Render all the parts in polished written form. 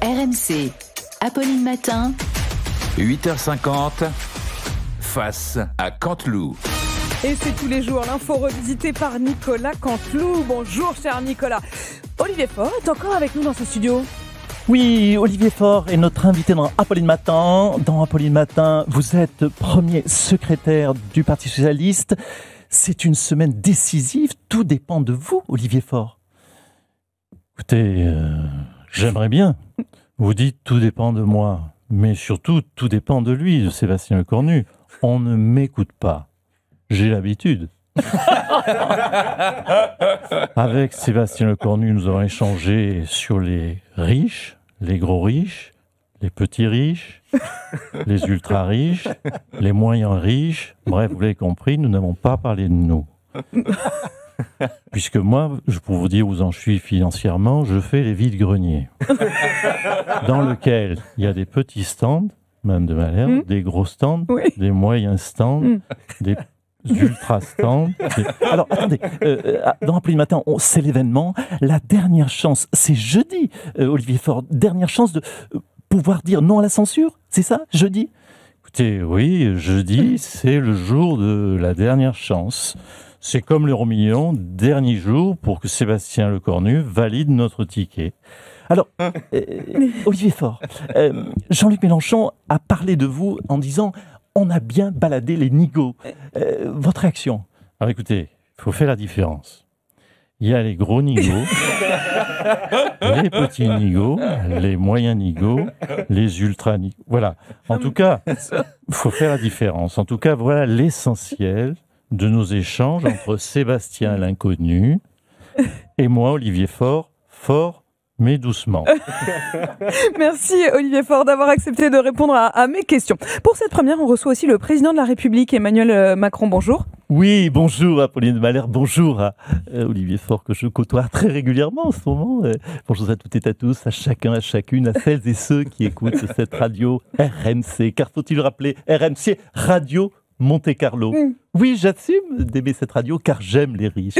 RMC, Apolline Matin, 8h50, face à Canteloup. Et c'est tous les jours l'info revisitée par Nicolas Canteloup. Bonjour cher Nicolas. Olivier Faure est encore avec nous dans ce studio. Oui, Olivier Faure est notre invité dans Apolline Matin. Dans Apolline Matin, vous êtes premier secrétaire du Parti Socialiste. C'est une semaine décisive. Tout dépend de vous, Olivier Faure. Écoutez, j'aimerais bien. Vous dites tout dépend de moi. Mais surtout, tout dépend de lui, de Sébastien Lecornu. On ne m'écoute pas. J'ai l'habitude. Avec Sébastien Lecornu, nous avons échangé sur les riches, les gros riches, les petits riches, les ultra riches, les moyens riches. Bref, vous l'avez compris, nous n'avons pas parlé de nous. Puisque moi, pour vous dire où j'en suis financièrement, je fais les vides-greniers. Dans lequel il y a des petits stands, même de Malherbe, des gros stands, des moyens stands, des ultra stands. Alors, attendez, dans Apolline Matin, c'est l'événement. La dernière chance, c'est jeudi, Olivier Faure, dernière chance de pouvoir dire non à la censure, c'est ça, jeudi ? Écoutez, oui, jeudi, c'est le jour de la dernière chance. C'est comme l'euro million, dernier jour pour que Sébastien Lecornu valide notre ticket. Alors, Olivier Faure, Jean-Luc Mélenchon a parlé de vous en disant « on a bien baladé les nigauds ». Votre réaction ? Alors écoutez, il faut faire la différence. Il y a les gros nigauds, les petits nigauds, les moyens nigauds, les ultra nigauds. Voilà. En tout cas, il faut faire la différence. En tout cas, voilà l'essentiel de nos échanges entre Sébastien l'inconnu et moi, Olivier Faure, fort mais doucement. Merci Olivier Faure d'avoir accepté de répondre à mes questions. Pour cette première, on reçoit aussi le président de la République, Emmanuel Macron. Bonjour. Oui, bonjour Apolline de Malherbe, bonjour à Olivier Faure que je côtoie très régulièrement en ce moment. Bonjour à toutes et à tous, à chacun, à chacune, à celles et ceux qui écoutent cette radio RMC. Car faut-il rappeler, RMC, Radio Monte-Carlo. Oui, j'assume d'aimer cette radio car j'aime les riches.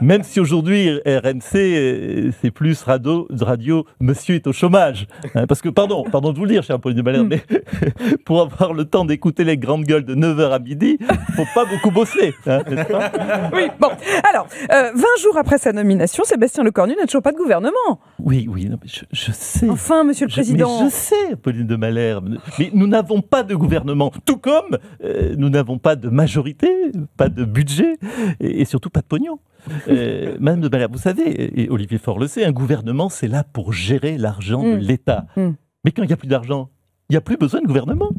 Même si aujourd'hui, RMC, c'est plus radio Monsieur est au chômage. Parce que, pardon de vous le dire, cher Apolline de Malherbe, mais pour avoir le temps d'écouter les grandes gueules de 9h à midi, faut pas beaucoup bosser. N'est-ce pas ? Oui, bon. Alors, 20 jours après sa nomination, Sébastien Lecornu n'a toujours pas de gouvernement. Oui, non, mais je sais. Enfin, monsieur le président. Mais je sais, Apolline de Malherbe. Mais nous n'avons pas de gouvernement. Tout comme nous n'avons pas de majorité, pas de budget et surtout pas de pognon. Madame de Malherbe, vous savez, et Olivier Faure le sait, un gouvernement, c'est là pour gérer l'argent de l'État. Mais quand il n'y a plus d'argent, il n'y a plus besoin de gouvernement.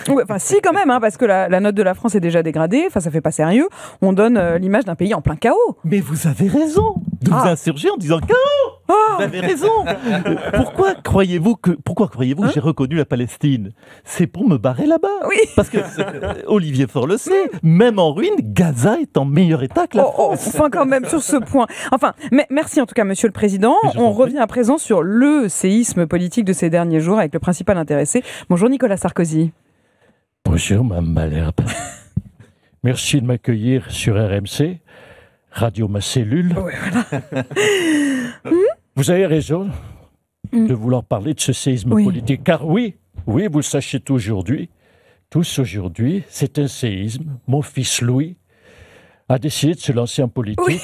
Ouais, enfin, si, quand même, parce que la note de la France est déjà dégradée, ça fait pas sérieux. On donne l'image d'un pays en plein chaos. Mais vous avez raison de vous insurger en disant chaos. Vous avez raison. Pourquoi croyez-vous que j'ai reconnu la Palestine ? C'est pour me barrer là-bas. Oui. Parce que Olivier Faure le sait, même en ruine, Gaza est en meilleur état que la France. Enfin, quand même, sur ce point. Enfin, merci en tout cas, monsieur le président. On revient à présent sur le séisme politique de ces derniers jours avec le principal intéressé. Bonjour Nicolas Sarkozy. Bonjour Mme Malherbe. Merci de m'accueillir sur RMC, Radio Ma Cellule. Oui, voilà. Vous avez raison de vouloir parler de ce séisme politique, car oui, vous le sachez tous aujourd'hui, c'est un séisme. Mon fils Louis a décidé de se lancer en politique.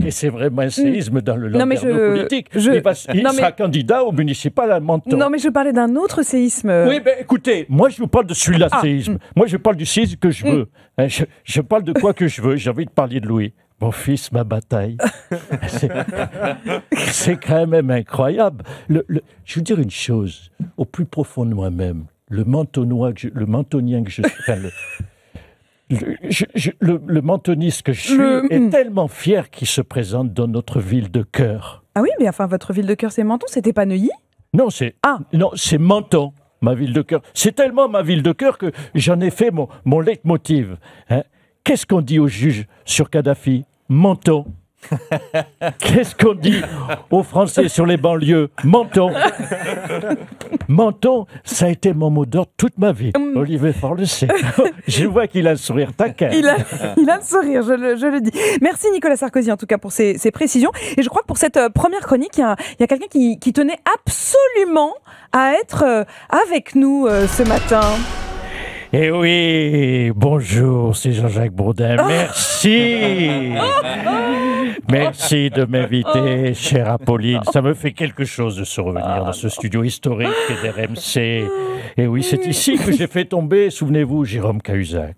Et c'est vraiment un séisme dans le landerneau politique. Il sera candidat au municipal à Menton. Non, mais je parlais d'un autre séisme. Oui, ben écoutez, moi je vous parle de celui-là, séisme. Moi je parle du séisme que je veux. Je parle de quoi que je veux. J'ai envie de parler de Louis. Mon fils, ma bataille. C'est quand même incroyable. Je vais vous dire une chose. Au plus profond de moi-même, le mentonien que je suis, le mentoniste que je suis est tellement fier qu'il se présente dans notre ville de cœur. Ah oui, mais enfin, votre ville de cœur, c'est Menton, c'était pas Neuilly ? Non, c'est Menton, ma ville de cœur. C'est tellement ma ville de cœur que j'en ai fait mon leitmotiv. Qu'est-ce qu'on dit aux juges sur Kadhafi ? Menton. Qu'est-ce qu'on dit aux Français sur les banlieues? Menton. Menton, ça a été mon mot d'ordre toute ma vie. Olivier Faure le sait. Je vois qu'il a le sourire taquin. Il a le sourire, je le dis. Merci Nicolas Sarkozy en tout cas pour ces précisions. Et je crois que pour cette première chronique, il y a quelqu'un qui tenait absolument à être avec nous ce matin. Eh oui, bonjour, c'est Jean-Jacques Bourdin. Merci. Merci de m'inviter, chère Apolline. Ça me fait quelque chose de se revenir dans ce studio historique d'RMC. Et oui, c'est ici que j'ai fait tomber, souvenez-vous, Jérôme Cahuzac.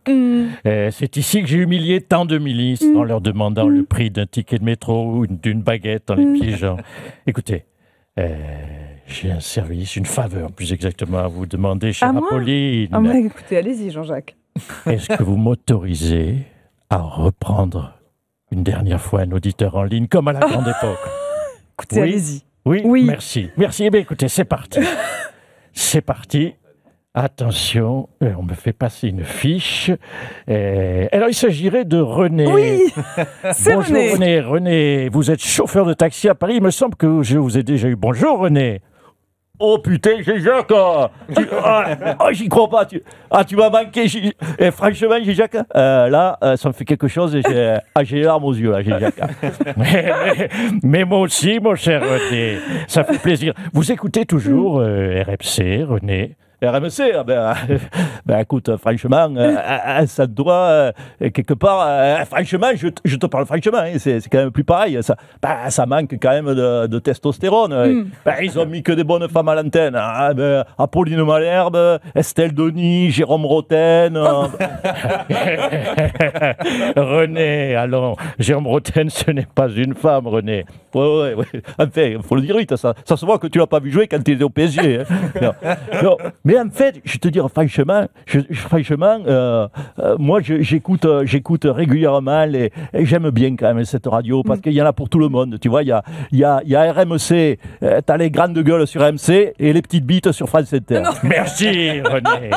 C'est ici que j'ai humilié tant de milices en leur demandant le prix d'un ticket de métro ou d'une baguette dans les piégeants. Écoutez, j'ai un service, une faveur plus exactement à vous demander, chère Apolline. Ah moi, écoutez, allez-y Jean-Jacques. Est-ce que vous m'autorisez à reprendre une dernière fois un auditeur en ligne comme à la grande époque? Écoutez, allez-y. Oui, merci. Merci. Eh bien, écoutez, c'est parti. C'est parti. Attention, on me fait passer une fiche. Alors, il s'agirait de René. Oui, c'est bonjour René. René, vous êtes chauffeur de taxi à Paris. Il me semble que je vous ai déjà eu. Bonjour René. Oh putain, Jacques, j'y crois pas. Tu m'as manqué. Franchement, Jacques, là, ça me fait quelque chose. J'ai les larmes aux yeux, là, Jacques. mais moi aussi, mon cher René, ça fait plaisir. Vous écoutez toujours RMC, René? RMC, écoute, franchement, ça doit, quelque part, franchement, je te parle franchement, hein, c'est quand même plus pareil, ça manque quand même de testostérone. Ils ont mis que des bonnes femmes à l'antenne, Apolline Malherbe, Estelle Denis, Jérôme Roten. René, allons, Jérôme Roten, ce n'est pas une femme, René. Ouais. Enfin, il faut le dire vite, ça se voit que tu l'as pas vu jouer quand tu étais au PSG. Hein. Non. Mais en fait, je te dis franchement, moi j'écoute régulièrement et j'aime bien quand même cette radio parce qu'il y en a pour tout le monde. Tu vois, il y a RMC, t'as les grandes gueules sur RMC et les petites bites sur France Inter. Merci René.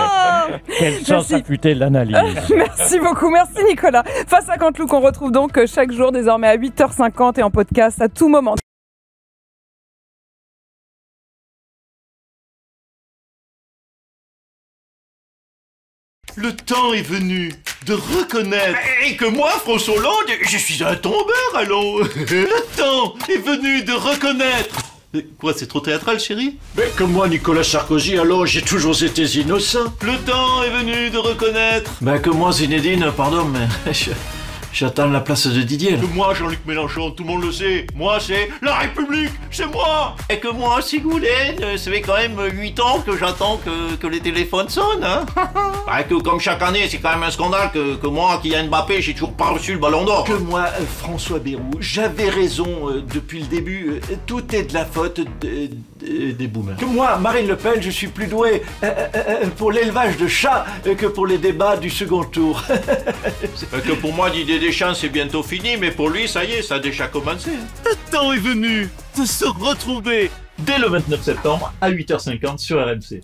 Quel sens affûté l'analyse. Merci beaucoup, merci Nicolas. Face à Canteloup qu'on retrouve donc chaque jour désormais à 8h50 et en podcast à tout moment. Le temps est venu de reconnaître et que moi, François Hollande, je suis un tombeur, allons. Le temps est venu de reconnaître. Quoi, c'est trop théâtral, chérie? Mais que moi, Nicolas Sarkozy, alors j'ai toujours été innocent. Le temps est venu de reconnaître. Que moi, Zinedine, pardon, mais j'attends la place de Didier. Que moi, Jean-Luc Mélenchon, tout le monde le sait. Moi, c'est la République, c'est moi. Et que moi, Sigoulen, ça fait quand même 8 ans que j'attends que les téléphones sonnent, hein. Que comme chaque année, c'est quand même un scandale que moi, Kylian Mbappé, j'ai toujours pas reçu le ballon d'or. Que moi, François Bayrou, j'avais raison depuis le début. Tout est de la faute des boomers. Que moi, Marine Le Pen, je suis plus doué pour l'élevage de chats que pour les débats du second tour. Que pour moi, Didier Deschamps, c'est bientôt fini, mais pour lui, ça y est, ça a déjà commencé. Le temps est venu de se retrouver dès le 29 septembre à 8h50 sur RMC.